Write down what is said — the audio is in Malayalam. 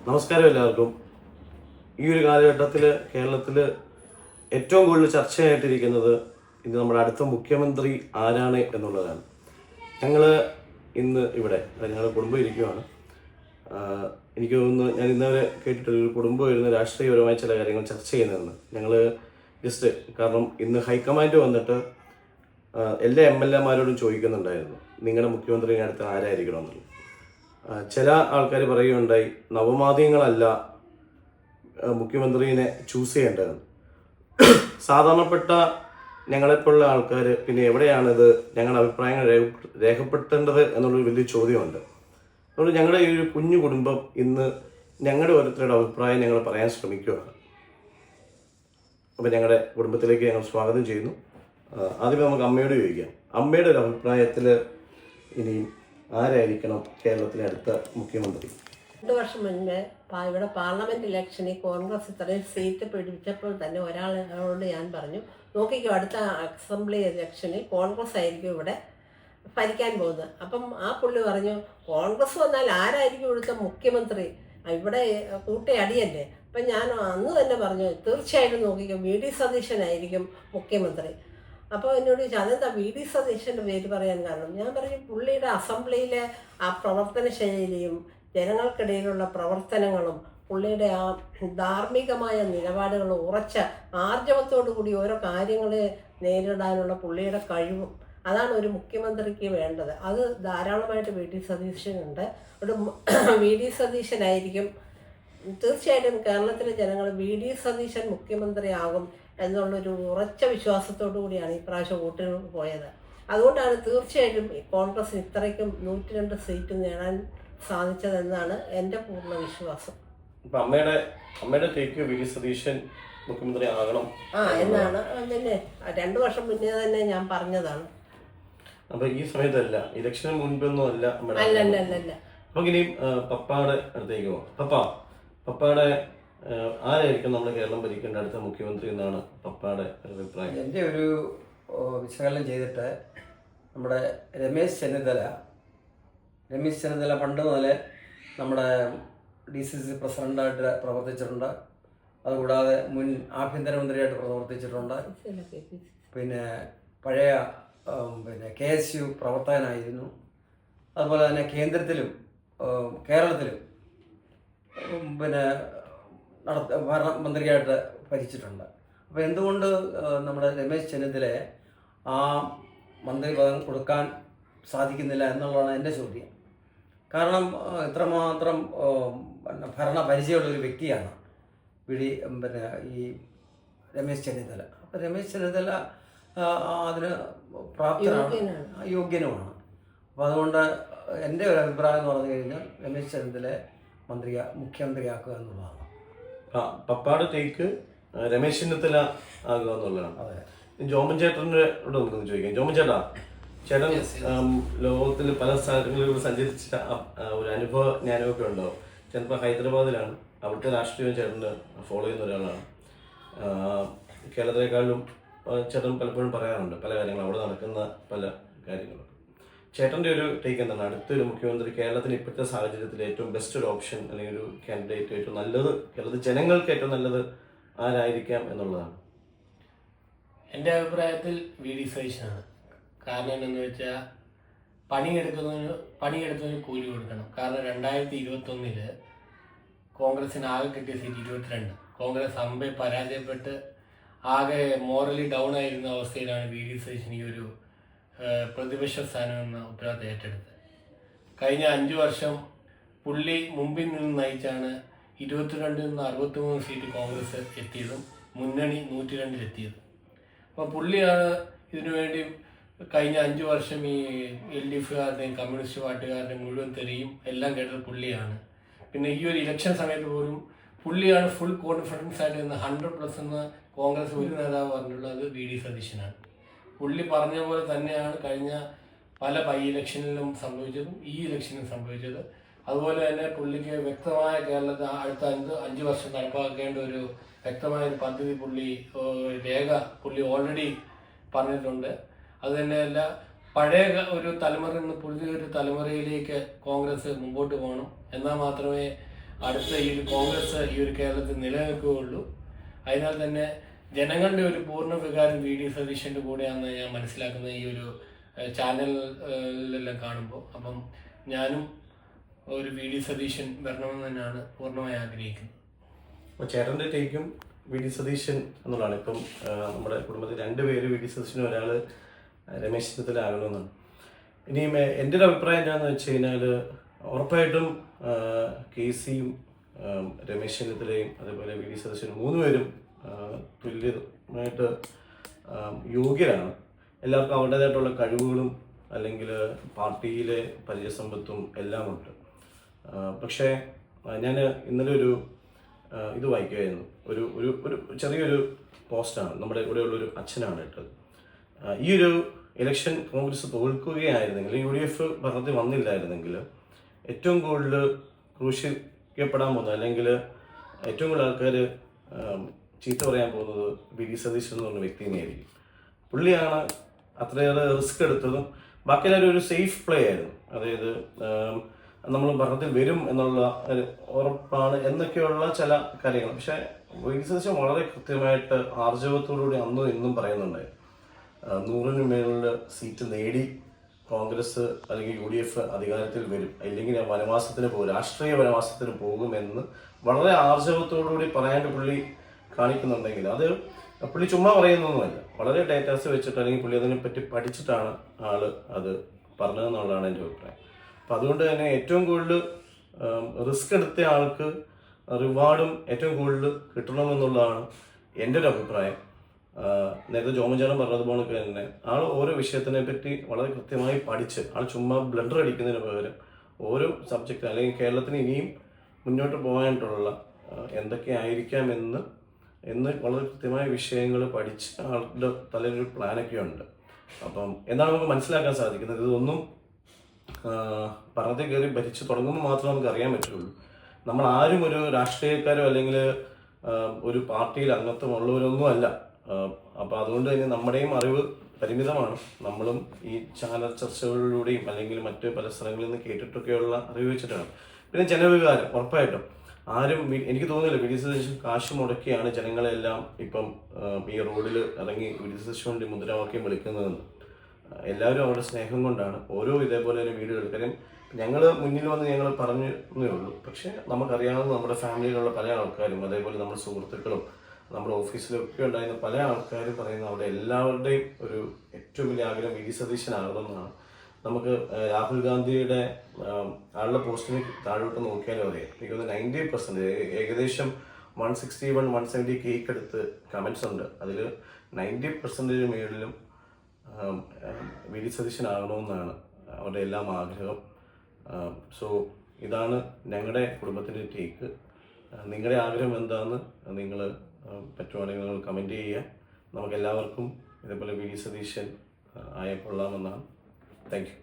നമസ്കാരം എല്ലാവർക്കും. ഈ ഒരു കാലഘട്ടത്തിൽ കേരളത്തിൽ ഏറ്റവും കൂടുതൽ ചർച്ചയായിട്ടിരിക്കുന്നത് ഇന്ന് നമ്മുടെ അടുത്ത മുഖ്യമന്ത്രി ആരാണ് എന്നുള്ളതാണ്. ഞങ്ങൾ ഇന്ന് ഇവിടെ ഞങ്ങളുടെ കുടുംബം ഇരിക്കുകയാണ്. എനിക്ക് തോന്നുന്നു ഞാൻ ഇന്നവരെ കേട്ടിട്ടൊരു കുടുംബം ഇരുന്ന് രാഷ്ട്രീയപരമായ ചില കാര്യങ്ങൾ ചർച്ച ചെയ്യുന്നതെന്ന്. ഞങ്ങൾ ജസ്റ്റ് കാരണം ഇന്ന് ഹൈക്കമാൻഡ് വന്നിട്ട് എല്ലാ MLA മാരോടും ചോദിക്കുന്നുണ്ടായിരുന്നു നിങ്ങളുടെ മുഖ്യമന്ത്രി അടുത്ത് ആരായിരിക്കണം എന്നുള്ളത്. ചില ആൾക്കാർ പറയുകയുണ്ടായി നവമാധ്യമങ്ങളല്ല മുഖ്യമന്ത്രിനെ ചൂസ് ചെയ്യേണ്ടതെന്ന്. സാധാരണപ്പെട്ട ഞങ്ങളെപ്പോലുള്ള ആൾക്കാർ പിന്നെ എവിടെയാണിത് ഞങ്ങളുടെ അഭിപ്രായങ്ങൾ രേഖപ്പെടുത്തേണ്ടത് എന്നുള്ളൊരു വലിയ ചോദ്യമുണ്ട്. അതുകൊണ്ട് ഞങ്ങളുടെ ഈ ഒരു കുഞ്ഞു കുടുംബം ഇന്ന് ഞങ്ങളുടെ ഓരോരുത്തരുടെ അഭിപ്രായം ഞങ്ങൾ പറയാൻ ശ്രമിക്കുകയാണ്. അപ്പം ഞങ്ങളുടെ കുടുംബത്തിലേക്ക് ഞങ്ങൾ സ്വാഗതം ചെയ്യുന്നു. ആദ്യമേ നമുക്ക് അമ്മയോട് ചോദിക്കാം. അമ്മയുടെ ഒരു അഭിപ്രായത്തിൽ ഇനിയും ആരായിരിക്കണം കേരളത്തിലെ അടുത്ത മുഖ്യമന്ത്രി? 2 വർഷം മുന്നേ ഇവിടെ പാർലമെന്റ് ഇലക്ഷനിൽ കോൺഗ്രസ് ഇത്രയും സീറ്റ് പിടിച്ചപ്പോൾ തന്നെ ഒരാളോട് ഞാൻ പറഞ്ഞു, നോക്കിക്കോ അടുത്ത അസംബ്ലി ഇലക്ഷനിൽ കോൺഗ്രസ് ആയിരിക്കും ഇവിടെ ഭരിക്കാൻ പോകുന്നത്. അപ്പം ആ പുള്ളി പറഞ്ഞു, കോൺഗ്രസ് വന്നാൽ ആരായിരിക്കും ഇവിടുത്തെ മുഖ്യമന്ത്രി, ഇവിടെ കൂട്ടയടിയല്ലേ. അപ്പം ഞാൻ അന്ന് തന്നെ പറഞ്ഞു, തീർച്ചയായിട്ടും നോക്കിക്കോ VD സതീശനായിരിക്കും മുഖ്യമന്ത്രി. അപ്പോൾ എന്നോട് ചോദിച്ചു അതെന്താ VD സതീശൻ്റെ പേര് പറയാൻ കാരണം? ഞാൻ പറഞ്ഞു, പുള്ളിയുടെ അസംബ്ലിയിലെ ആ പ്രവർത്തന ശൈലിയും ജനങ്ങൾക്കിടയിലുള്ള പ്രവർത്തനങ്ങളും പുള്ളിയുടെ ആ ധാർമ്മികമായ നിലപാടുകളും ഉറച്ച ആർജവത്തോടു കൂടി ഓരോ കാര്യങ്ങളെ നേരിടാനുള്ള പുള്ളിയുടെ കഴിവും അതാണ് ഒരു മുഖ്യമന്ത്രിക്ക് വേണ്ടത്. അത് ധാരാളമായിട്ട് VD സതീശനുണ്ട്. ഒരു VD സതീശനായിരിക്കും തീർച്ചയായിട്ടും കേരളത്തിലെ ജനങ്ങൾ VD സതീശൻ മുഖ്യമന്ത്രിയാകും എന്നുള്ളൊരു ഉറച്ച വിശ്വാസത്തോടു കൂടിയാണ് ഇപ്രാവശ്യം വോട്ടിന് പോയത്. അതുകൊണ്ടാണ് തീർച്ചയായിട്ടും കോൺഗ്രസിന് ഇത്രയ്ക്കും 102 സീറ്റ് നേടാൻ സാധിച്ചതെന്നാണ് എൻ്റെ പൂർണ്ണ വിശ്വാസം. അമ്മയുടെ ടേക്ക് VD സതീശൻ മുഖ്യമന്ത്രി ആകണം എന്നാണ്. പിന്നെ 2 വർഷം മുന്നേ തന്നെ ഞാൻ പറഞ്ഞതാണ്. അപ്പൊ ഈ സമയത്തല്ല, ഇലക്ഷന് മുൻപൊന്നും അല്ല. അല്ല. അപ്പൊ ഇനിയും പപ്പായുടെ അടുത്തേക്ക് പോവാം. പപ്പായുടെ ആരായിരിക്കും നമ്മുടെ കേരളം ഭരിക്കേണ്ട അടുത്ത മുഖ്യമന്ത്രി എന്നാണ് പപ്പായുടെ അഭിപ്രായം? എൻ്റെ ഒരു വിശകലനം ചെയ്തിട്ട് നമ്മുടെ രമേശ് ചെന്നിത്തല പണ്ട് മുതലേ നമ്മുടെ DCC പ്രസിഡൻ്റായിട്ട് പ്രവർത്തിച്ചിട്ടുണ്ട്. അതുകൂടാതെ മുൻ ആഭ്യന്തരമന്ത്രിയായിട്ട് പ്രവർത്തിച്ചിട്ടുണ്ട്. പിന്നെ പഴയ KSU പ്രവർത്തകനായിരുന്നു. അതുപോലെ തന്നെ കേന്ദ്രത്തിലും കേരളത്തിലും ഭരണമന്ത്രിയായിട്ട് ഭരിച്ചിട്ടുണ്ട്. അപ്പോൾ എന്തുകൊണ്ട് നമ്മുടെ രമേശ് ചെന്നിത്തലയെ ആ മന്ത്രിപദം കൊടുക്കാൻ സാധിക്കുന്നില്ല എന്നുള്ളതാണ് എൻ്റെ ചോദ്യം. കാരണം ഇത്രമാത്രം ഭരണ പരിചയമുള്ളൊരു വ്യക്തിയാണ് ഈ രമേശ് ചെന്നിത്തല. അപ്പോൾ രമേശ് ചെന്നിത്തല അതിന് പ്രാപ്തനാണ്, യോഗ്യനുമാണ്. അപ്പോൾ അതുകൊണ്ട് എൻ്റെ ഒരു അഭിപ്രായം എന്ന് പറഞ്ഞു കഴിഞ്ഞാൽ രമേശ് ചെന്നിത്തലയെ മുഖ്യമന്ത്രിയാക്കുക എന്നുള്ളതാണ്. പപ്പാട് ടേക്ക് രമേശ് ചെന്നിത്തല ആകുക എന്നുള്ളതാണ്. അതെ. ജോമൻ ചേട്ടൻ്റെ നമുക്കൊന്ന് ചോദിക്കാം. ജോമൻ ചേട്ടൻ ലോകത്തിൽ പല സ്ഥലങ്ങളിലും സഞ്ചരിച്ച ഒരു അനുഭവ ജ്ഞാനമൊക്കെ ഉണ്ടാവും. ചിലപ്പോൾ ഹൈദരാബാദിലാണ്, അവിടുത്തെ രാഷ്ട്രീയം ചേട്ടന് ഫോളോ ചെയ്യുന്ന ഒരാളാണ്. കേരളത്തിലേക്കാളും ചേട്ടൻ പലപ്പോഴും പറയാറുണ്ട് പല കാര്യങ്ങളും, അവിടെ നടക്കുന്ന പല കാര്യങ്ങളും. ചേട്ടൻ്റെ ഒരു ടേക്ക് എന്താണ്? അടുത്തൊരു മുഖ്യമന്ത്രി കേരളത്തിന് ഇപ്പോഴത്തെ സാഹചര്യത്തിൽ ഏറ്റവും ബെസ്റ്റ് ഒരു ഓപ്ഷൻ അല്ലെങ്കിൽ ഒരു കാൻഡിഡേറ്റ് ഏറ്റവും നല്ലത്, കേരളത്തിൽ ജനങ്ങൾക്ക് ഏറ്റവും നല്ലത് ആരായിരിക്കാം എന്നുള്ളതാണ്. എൻ്റെ അഭിപ്രായത്തിൽ VD സതീശനാണ്. കാരണം എന്താണെന്ന് വെച്ചാൽ പണിയെടുക്കുന്നതിന് കൂലി കൊടുക്കണം. കാരണം 2021 കോൺഗ്രസിന് ആകെ കിട്ടിയ സീറ്റ് 22. കോൺഗ്രസ് അമ്പെ പരാജയപ്പെട്ട് ആകെ മോറലി ഡൗൺ ആയിരുന്ന അവസ്ഥയിലാണ് VD സതീശൻ ഈ ഒരു പ്രതിപക്ഷ സ്ഥാനം എന്ന ഉത്തരവാദിത്തം ഏറ്റെടുത്തത്. കഴിഞ്ഞ 5 വർഷം പുള്ളി മുമ്പിൽ നിന്ന് നയിച്ചാണ് 22 നിന്ന് 63 സീറ്റ് കോൺഗ്രസ് എത്തിയതും മുന്നണി 102 എത്തിയതും. അപ്പോൾ പുള്ളിയാണ് ഇതിനുവേണ്ടി കഴിഞ്ഞ 5 വർഷം ഈ LDFകാരുടെയും കമ്മ്യൂണിസ്റ്റ് പാർട്ടിക്കാരുടെയും മുഴുവൻ തെറിയും എല്ലാം കേട്ടത് പുള്ളിയാണ്. പിന്നെ ഈ ഒരു ഇലക്ഷൻ സമയത്ത് പോലും പുള്ളിയാണ് ഫുൾ കോൺഫിഡൻസ് ആയിട്ട് നിന്ന് 100+ എന്ന് കോൺഗ്രസ് ഒരു നേതാവ് പറഞ്ഞിട്ടുള്ളത് VD സതീശനാണ്. പുള്ളി പറഞ്ഞ പോലെ തന്നെയാണ് കഴിഞ്ഞ പല ഇലക്ഷനിലും സംഭവിച്ചതും ഈ ഇലക്ഷനിലും സംഭവിച്ചത്. അതുപോലെ തന്നെ പുള്ളിക്ക് വ്യക്തമായ കേരളത്തിൽ അടുത്ത 5 വർഷം നടപ്പാക്കേണ്ട ഒരു വ്യക്തമായ ഒരു പദ്ധതി പുള്ളി ഓൾറെഡി പറഞ്ഞിട്ടുണ്ട്. അത് തന്നെയല്ല, പഴയ ഒരു തലമുറയിൽ നിന്ന് പുതിയൊരു തലമുറയിലേക്ക് കോൺഗ്രസ് മുമ്പോട്ട് പോകണം. എന്നാൽ മാത്രമേ അടുത്ത ഈ ഒരു കോൺഗ്രസ് ഈ ഒരു കേരളത്തിൽ നിലനിൽക്കുകയുള്ളൂ. അതിനാൽ തന്നെ ജനങ്ങളുടെ ഒരു പൂർണ്ണ വികാരം വി.ഡി. സതീശൻ്റെ കൂടെയാണെന്ന് ഞാൻ മനസ്സിലാക്കുന്നത് ഈ ഒരു ചാനലിലെല്ലാം കാണുമ്പോൾ. അപ്പം ഞാനും ഒരു വി.ഡി. സതീശൻ വരണമെന്ന് തന്നെയാണ് പൂർണ്ണമായി ആഗ്രഹിക്കുന്നത്. അപ്പോൾ ചേട്ടൻ്റെ ടേക്കും വി.ഡി. സതീശൻ എന്നുള്ളതാണ്. ഇപ്പം നമ്മുടെ കുടുംബത്തിൽ 2 പേര് വി.ഡി. സതീശനും ഒരാൾ രമേശ് ചെന്നിത്തല ആകണമെന്നാണ്. ഇനിയും എൻ്റെ ഒരു അഭിപ്രായം എന്താണെന്ന് വെച്ച് കഴിഞ്ഞാൽ ഉറപ്പായിട്ടും KCയും രമേശ് ചെന്നിത്തലയും അതേപോലെ വി.ഡി. സതീശനും 3 പേരും തുല്യമായിട്ട് യോഗ്യരാണ്. എല്ലാവർക്കും അവരുടേതായിട്ടുള്ള കഴിവുകളും അല്ലെങ്കിൽ പാർട്ടിയിലെ പരിചയസമ്പത്തും എല്ലാം ഉണ്ട്. പക്ഷേ ഞാൻ ഇന്നലെ ഒരു ഇത് വായിക്കുകയായിരുന്നു. ഒരു ഒരു ഒരു ചെറിയൊരു പോസ്റ്റാണ് നമ്മുടെ ഇവിടെയുള്ളൊരു അച്ഛനാണ് ഇട്ടത്. ഈ ഒരു ഇലക്ഷൻ കോൺഗ്രസ് തോൽക്കുകയായിരുന്നെങ്കിൽ, UDF ഭരണത്തിൽ വന്നില്ലായിരുന്നെങ്കിൽ ഏറ്റവും കൂടുതൽ ക്രൂശിക്കപ്പെടാൻ പോകുന്നത് അല്ലെങ്കിൽ ഏറ്റവും കൂടുതൽ ആൾക്കാർ ചീത്ത പറയാൻ പോകുന്നത് വി.ഡി. സതീശൻ എന്ന് പറഞ്ഞ വ്യക്തിനെയായിരിക്കും. പുള്ളിയാണ് അത്രയേറെ റിസ്ക് എടുത്തതും ബാക്കി എല്ലാവരും ഒരു സേഫ് പ്ലേ ആയിരുന്നു. അതായത് നമ്മൾ ഭരണത്തിൽ വരും എന്നുള്ള ഒരു ഉറപ്പാണ് എന്നൊക്കെയുള്ള ചില കാര്യങ്ങൾ. പക്ഷേ വി.ഡി. സതീശൻ വളരെ കൃത്യമായിട്ട് ആർജവത്തോടുകൂടി അന്നും ഇന്നും പറയുന്നുണ്ടായിരുന്നു 100-ന് മേളിൽ സീറ്റ് നേടി കോൺഗ്രസ് അല്ലെങ്കിൽ UDF അധികാരത്തിൽ വരും, അല്ലെങ്കിൽ വനവാസത്തിന് പോകും, രാഷ്ട്രീയ വനവാസത്തിന് പോകുമെന്ന് വളരെ ആർജവത്തോടുകൂടി പറയാൻ പുള്ളി കാണിക്കുന്നുണ്ടെങ്കിൽ അത് പുള്ളി ചുമ്മാ പറയുന്നൊന്നുമല്ല. വളരെ ഡേറ്റാസ് വെച്ചിട്ട് അല്ലെങ്കിൽ പുള്ളി അതിനെപ്പറ്റി പഠിച്ചിട്ടാണ് ആള് അത് പറഞ്ഞതെന്നുള്ളതാണ് എൻ്റെ അഭിപ്രായം. അപ്പം അതുകൊണ്ട് തന്നെ ഏറ്റവും കൂടുതൽ റിസ്ക് എടുത്ത ആൾക്ക് റിവാർഡും ഏറ്റവും കൂടുതൽ കിട്ടണമെന്നുള്ളതാണ് എൻ്റെ ഒരു അഭിപ്രായം. നേരത്തെ ജോമഞ്ചാനം പറഞ്ഞതുപോലെ തന്നെ ആൾ ഓരോ വിഷയത്തിനെ പറ്റി വളരെ കൃത്യമായി പഠിച്ച് ആൾ ചുമ്മാ ബ്ലണ്ടർ അടിക്കുന്നതിന് പകരം ഓരോ സബ്ജക്റ്റ് അല്ലെങ്കിൽ കേരളത്തിന് ഇനിയും മുന്നോട്ട് പോകാനായിട്ടുള്ള എന്തൊക്കെ ആയിരിക്കാമെന്ന് വളരെ കൃത്യമായ വിഷയങ്ങൾ പഠിച്ച് ആളുടെ തലയിലൊരു പ്ലാനൊക്കെ ഉണ്ട്. അപ്പം എന്താണ് നമുക്ക് മനസ്സിലാക്കാൻ സാധിക്കുന്നത്, ഇതൊന്നും ഭരണത്തിൽ കയറി ഭരിച്ച് തുടങ്ങുമ്പോൾ മാത്രമേ നമുക്ക് അറിയാൻ പറ്റുള്ളൂ. നമ്മൾ ആരും ഒരു രാഷ്ട്രീയക്കാരോ അല്ലെങ്കിൽ ഒരു പാർട്ടിയിൽ അംഗത്വമുള്ളവരൊന്നും അല്ല. അപ്പം അതുകൊണ്ട് തന്നെ നമ്മുടെയും അറിവ് പരിമിതമാണ്. നമ്മളും ഈ ചാനൽ ചർച്ചകളിലൂടെയും അല്ലെങ്കിൽ മറ്റ് പല സ്ഥലങ്ങളിൽ നിന്ന് കേട്ടിട്ടൊക്കെയുള്ള അറിവ് വെച്ചിട്ടാണ്. പിന്നെ ജനവികാരം ഉറപ്പായിട്ടും ആരും എനിക്ക് തോന്നുന്നില്ല വി.ഡി. സതീശൻ കാശ് മുടക്കിയാണ് ജനങ്ങളെല്ലാം ഇപ്പം ഈ റോഡിൽ ഇറങ്ങി വി.ഡി. സതീശൻ വേണ്ടി മുദ്രാവാക്യം വിളിക്കുന്നതെന്ന്. എല്ലാവരും അവരുടെ സ്നേഹം കൊണ്ടാണ് ഓരോ ഇതേപോലെ തന്നെ വീടുകൾ. കാര്യം ഞങ്ങൾ മുന്നിൽ വന്ന് ഞങ്ങൾ പറഞ്ഞേ ഉള്ളൂ. പക്ഷേ നമുക്കറിയാവുന്ന നമ്മുടെ ഫാമിലിയിലുള്ള പല ആൾക്കാരും അതേപോലെ നമ്മുടെ സുഹൃത്തുക്കളും നമ്മുടെ ഓഫീസിലൊക്കെ ഉണ്ടായിരുന്ന പല ആൾക്കാരും പറയുന്ന അവിടെ എല്ലാവരുടെയും ഒരു ഏറ്റവും വലിയ ആഗ്രഹം വി.ഡി. സതീശനാകണമെന്നാണ്. നമുക്ക് രാഹുൽ ഗാന്ധിയുടെ ആളുടെ പോസ്റ്റിന് താഴോട്ട് നോക്കിയാലും അറിയാം. എനിക്ക് 90% ഏകദേശം 161-170 കേക്ക് എടുത്ത് കമൻസ് ഉണ്ട്. അതിൽ 90% മേളിലും വി.ഡി. സതീശനാകണമെന്നാണ് അവരുടെ എല്ലാം ആഗ്രഹം. സോ ഇതാണ് ഞങ്ങളുടെ കുടുംബത്തിൻ്റെ ടേക്ക്. നിങ്ങളുടെ ആഗ്രഹം എന്താണെന്ന് നിങ്ങൾ പറ്റുവാണെങ്കിൽ നിങ്ങൾ കമൻറ്റ് ചെയ്യുക. നമുക്കെല്ലാവർക്കും ഇതേപോലെ വി.ഡി. സതീശൻ ആയ കൊള്ളാമെന്നാണ്. Thank you.